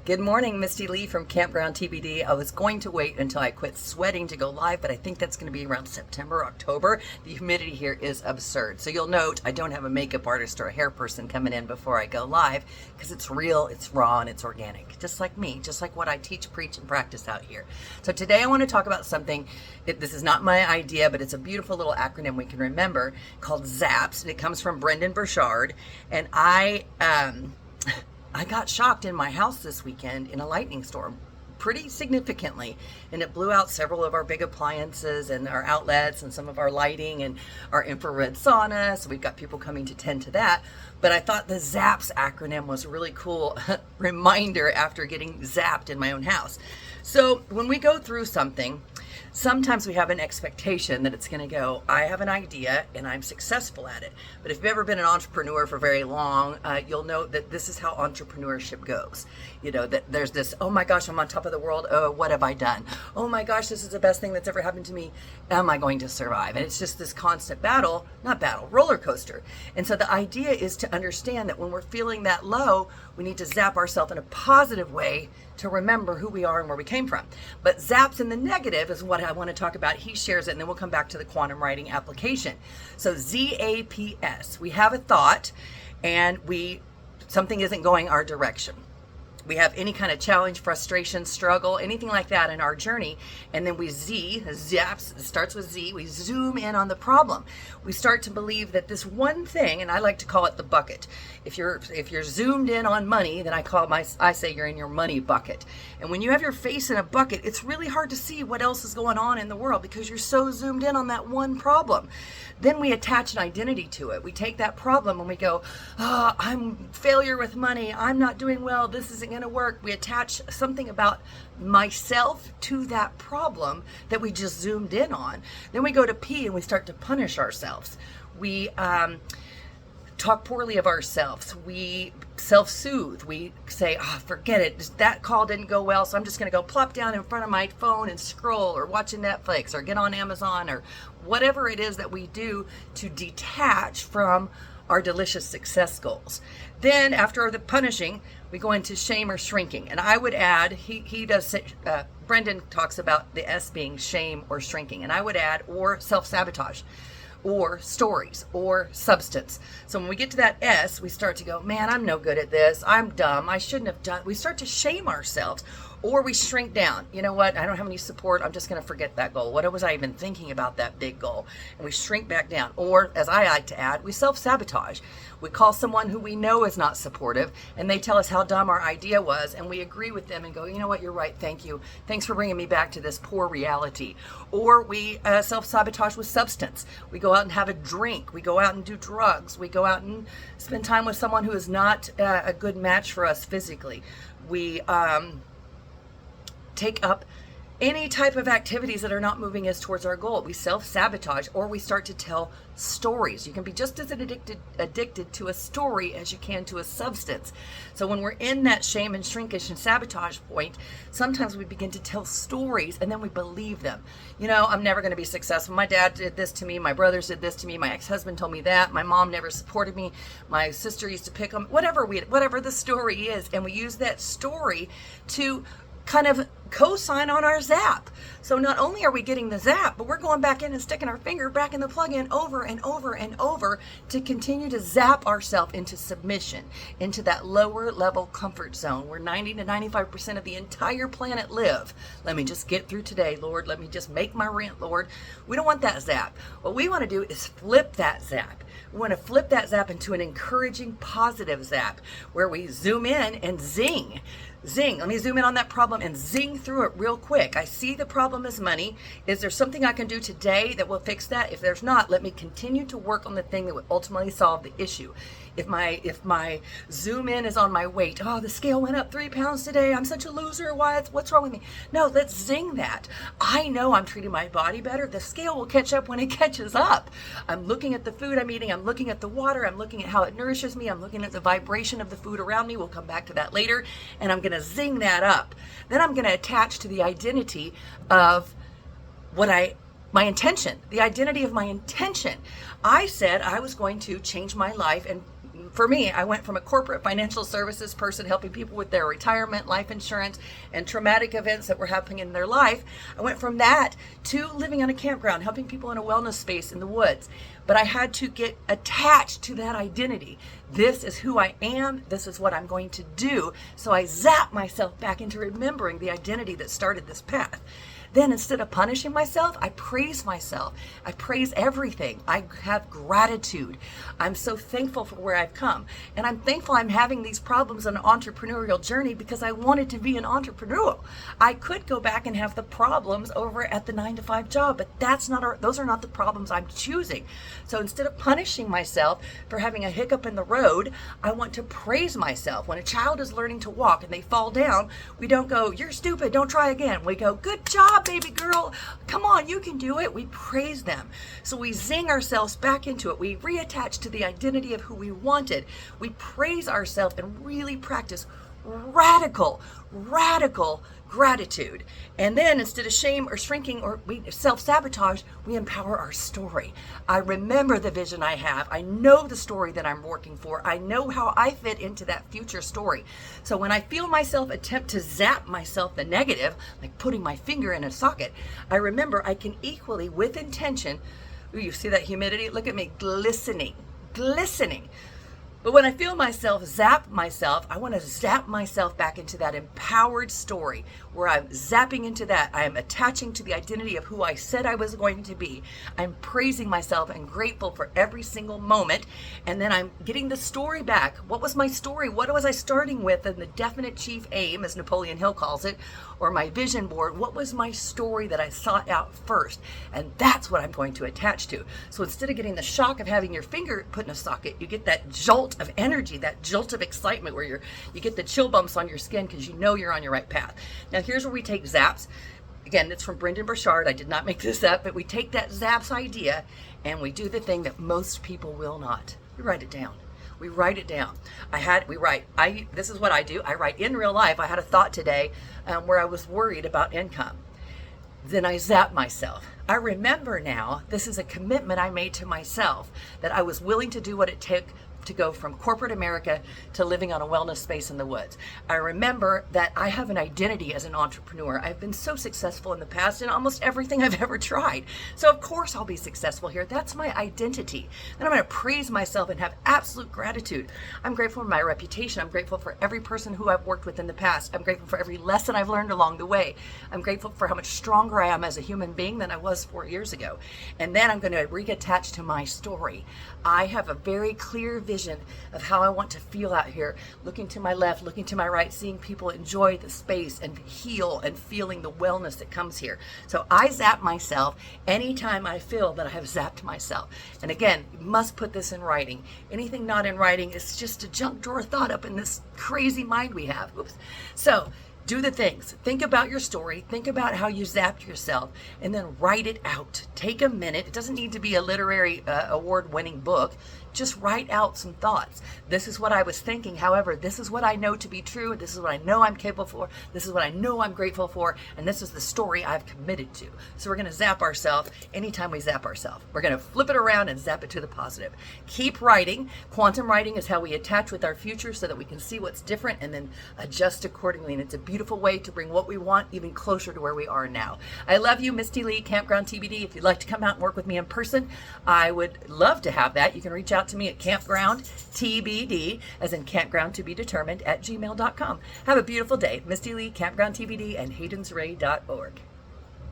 Good morning, Misty Lee from Campground TBD. I was going to wait until I quit sweating to go live, but I think that's going to be around September, October. The humidity here is absurd. So you'll note I don't have a makeup artist or a hair person coming in before I go live because it's real, it's raw, and it's organic. Just like me, just like what I teach, preach, and practice out here. So today I want to talk about something, this is not my idea, but it's a beautiful little acronym we can remember called ZAPS, and it comes from Brendon Burchard. And I got shocked in my house this weekend in a lightning storm pretty significantly, and it blew out several of our big appliances and our outlets and some of our lighting and our infrared sauna. So we've got people coming to tend to that. But I thought the ZAPS acronym was a really cool reminder after getting zapped in my own house. So when we go through something, sometimes we have an expectation that it's going to go, I have an idea and I'm successful at it. But if you've ever been an entrepreneur for very long, you'll know that this is how entrepreneurship goes. You know, that there's this, oh my gosh, I'm on top of the world. Oh, what have I done? Oh my gosh, this is the best thing that's ever happened to me. Am I going to survive? And it's just this constant roller coaster. And so the idea is to understand that when we're feeling that low, we need to zap ourselves in a positive way to remember who we are and where we came from. But zaps in the negative is what I want to talk about. He shares it, and then we'll come back to the quantum writing application. So ZAPS, we have a thought and something isn't going our direction. We have any kind of challenge, frustration, struggle, anything like that in our journey. And then ZAPS, it starts with Z, we zoom in on the problem. We start to believe that this one thing, and I like to call it the bucket. If you're zoomed in on money, then I say you're in your money bucket. And when you have your face in a bucket, it's really hard to see what else is going on in the world because you're so zoomed in on that one problem. Then we attach an identity to it. We take that problem and we go, oh, I'm failure with money. I'm not doing well. This isn't going to work. We attach something about myself to that problem that we just zoomed in on. Then we go to P and we start to punish ourselves. We talk poorly of ourselves. We self-soothe. We say, forget it. That call didn't go well, so I'm just going to go plop down in front of my phone and scroll or watch Netflix or get on Amazon or whatever it is that we do to detach from our delicious success goals. Then after the punishing, we go into shame or shrinking. And I would add, he does say, Brendon talks about the S being shame or shrinking. And I would add, or self-sabotage, or stories, or substance. So when we get to that S, we start to go, man, I'm no good at this. I'm dumb. I shouldn't have done. We start to shame ourselves, or we shrink down. You know what? I don't have any support. I'm just going to forget that goal. What was I even thinking about that big goal? And we shrink back down. Or, as I like to add, we self-sabotage. We call someone who we know is not supportive, and they tell us how dumb our idea was, and we agree with them and go, you know what? You're right. Thank you. Thanks for bringing me back to this poor reality. Or we self-sabotage with substance. We go out and have a drink. We go out and do drugs. We go out and spend time with someone who is not a good match for us physically. We take up any type of activities that are not moving us towards our goal. We self-sabotage, or we start to tell stories. You can be just as addicted to a story as you can to a substance. So when we're in that shame and shrinkage and sabotage point, sometimes we begin to tell stories and then we believe them. You know, I'm never going to be successful. My dad did this to me. My brothers did this to me. My ex-husband told me that. My mom never supported me. My sister used to pick on me. Whatever the story is. And we use that story to kind of co-sign on our zap. So not only are we getting the zap, but we're going back in and sticking our finger back in the plug-in over and over and over to continue to zap ourselves into submission, into that lower level comfort zone where 90 to 95% of the entire planet live. Let me just get through today, Lord. Let me just make my rent, Lord. We don't want that zap. What we want to do is flip that zap. We want to flip that zap into an encouraging, positive zap where we zoom in and zing. Zing. Let me zoom in on that problem and zing through it real quick. I see the problem is money. Is there something I can do today that will fix that? If there's not, let me continue to work on the thing that would ultimately solve the issue. If my zoom in is on my weight, oh, the scale went up 3 pounds today. I'm such a loser. What's wrong with me? No, let's zing that. I know I'm treating my body better. The scale will catch up when it catches up. I'm looking at the food I'm eating. I'm looking at the water. I'm looking at how it nourishes me. I'm looking at the vibration of the food around me. We'll come back to that later. And I'm going to zing that up. Then I'm going to attach to the identity of my intention, the identity of my intention. I said I was going to change my life and for me, I went from a corporate financial services person helping people with their retirement, life insurance, and traumatic events that were happening in their life. I went from that to living on a campground, helping people in a wellness space in the woods. But I had to get attached to that identity. This is who I am. This is what I'm going to do. So I zap myself back into remembering the identity that started this path. Then instead of punishing myself, I praise myself. I praise everything. I have gratitude. I'm so thankful for where I've come. And I'm thankful I'm having these problems on an entrepreneurial journey because I wanted to be an entrepreneur. I could go back and have the problems over at the 9-to-5 job, but those are not the problems I'm choosing. So instead of punishing myself for having a hiccup in the road, I want to praise myself. When a child is learning to walk and they fall down, we don't go, "You're stupid, don't try again." We go, "Good job, baby girl. Come on, you can do it." We praise them. So we zing ourselves back into it. We reattach to the identity of who we wanted. We praise ourselves and really practice radical gratitude. And then instead of shame or shrinking or we self-sabotage, we empower our story. I remember the vision I have. I know the story that I'm working for. I know how I fit into that future story. So when I feel myself attempt to zap myself the negative, like putting my finger in a socket, I remember I can equally, with intention, ooh, you see that humidity? Look at me, glistening. But when I feel myself zap myself, I want to zap myself back into that empowered story where I'm zapping into that. I am attaching to the identity of who I said I was going to be. I'm praising myself and grateful for every single moment. And then I'm getting the story back. What was my story? What was I starting with? And the definite chief aim, as Napoleon Hill calls it, or my vision board. What was my story that I sought out first? And that's what I'm going to attach to. So instead of getting the shock of having your finger put in a socket, you get that jolt of energy, that jolt of excitement where you get the chill bumps on your skin because you know you're on your right path. Now here's where we take ZAPS. Again, it's from Brendon Burchard. I did not make this up, but we take that ZAPS idea and we do the thing that most people will not. We write it down. We write it down. This is what I do. I write in real life. I had a thought today where I was worried about income. Then I zap myself. I remember now, this is a commitment I made to myself that I was willing to do what it took to go from corporate America to living on a wellness space in the woods. I remember that I have an identity as an entrepreneur. I've been so successful in the past in almost everything I've ever tried. So of course I'll be successful here. That's my identity. And I'm going to praise myself and have absolute gratitude. I'm grateful for my reputation. I'm grateful for every person who I've worked with in the past. I'm grateful for every lesson I've learned along the way. I'm grateful for how much stronger I am as a human being than I was 4 years ago. And then I'm going to reattach to my story. I have a very clear vision of how I want to feel out here, looking to my left, looking to my right, seeing people enjoy the space and heal and feeling the wellness that comes here. So I zap myself anytime I feel that I have zapped myself. And again, you must put this in writing. Anything not in writing is just a junk drawer thought up in this crazy mind we have. Oops. So do the things. Think about your story. Think about how you zapped yourself and then write it out. Take a minute. It doesn't need to be a literary award-winning book. Just write out some thoughts. This is what I was thinking. However, this is what I know to be true. This is what I know I'm capable for. This is what I know I'm grateful for. And this is the story I've committed to. So we're going to zap ourselves anytime we zap ourselves. We're going to flip it around and zap it to the positive. Keep writing. Quantum writing is how we attach with our future so that we can see what's different and then adjust accordingly. And it's a beautiful way to bring what we want even closer to where we are now. I love you, Misty Lee, Campground TBD. If you'd like to come out and work with me in person, I would love to have that. You can reach out to me at Campground TBD, as in campground to be determined, @gmail.com. Have a beautiful day. Misty Lee, Campground TBD, and haydensray.org.